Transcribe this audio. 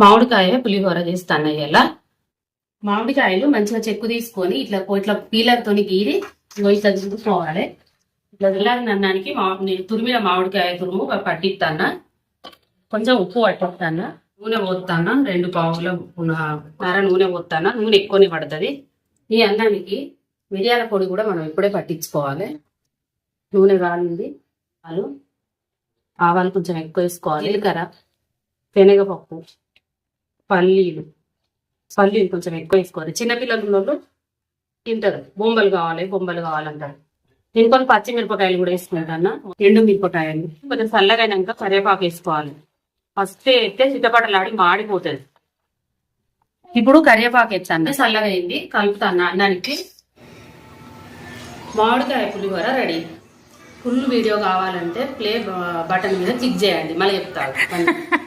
మామిడికాయ పులిహోర చేస్తాను ఇలా. మామిడికాయలు మంచిగా చెక్కు తీసుకొని ఇట్లా ఇట్లా పీలర్ తోని గీరి ఇట్లా చూసుకోవాలి. ఇట్లా తెల్లారి అన్నానికి తురిమిన మామిడికాయ తురుము పట్టిస్తాను. కొంచెం ఉప్పు పట్టిస్తాను. నూనె పోస్తాను. 2 పావుల నూనె పోస్తాను. నూనె ఎక్కువనే పడుతుంది. ఈ అన్నానికి మిరియాల పొడి కూడా మనం ఇప్పుడే పట్టించుకోవాలి. నూనె కాలింది. ఆవాలు కొంచెం ఎక్కువ వేసుకోవాలి. జీలకర్ర, శనగపప్పు, పల్లీలు కొంచెం ఎక్కువ వేసుకోవాలి. చిన్నపిల్లలు తింటారు. బొంబలు కావాలంటారు. నేను కొన్ని పచ్చిమిరపకాయలు కూడా వేసుకుంటాను. 2 మిరపకాయలు కొంచెం చల్లగైనాక కరివేపాకు వేసుకోవాలి. ఫస్ట్ అయితే చిట్టపటలాడి మాడిపోతుంది. ఇప్పుడు కరివేపాకు వేస్తాను. చల్లగా అయింది, కలుపుతాను అన్నానికి. మామిడికాయ పులిహోర రెడీ. ఫుల్ వీడియో కావాలంటే ప్లే బటన్ మీద క్లిక్ చేయండి. మళ్ళీ చెప్తాను.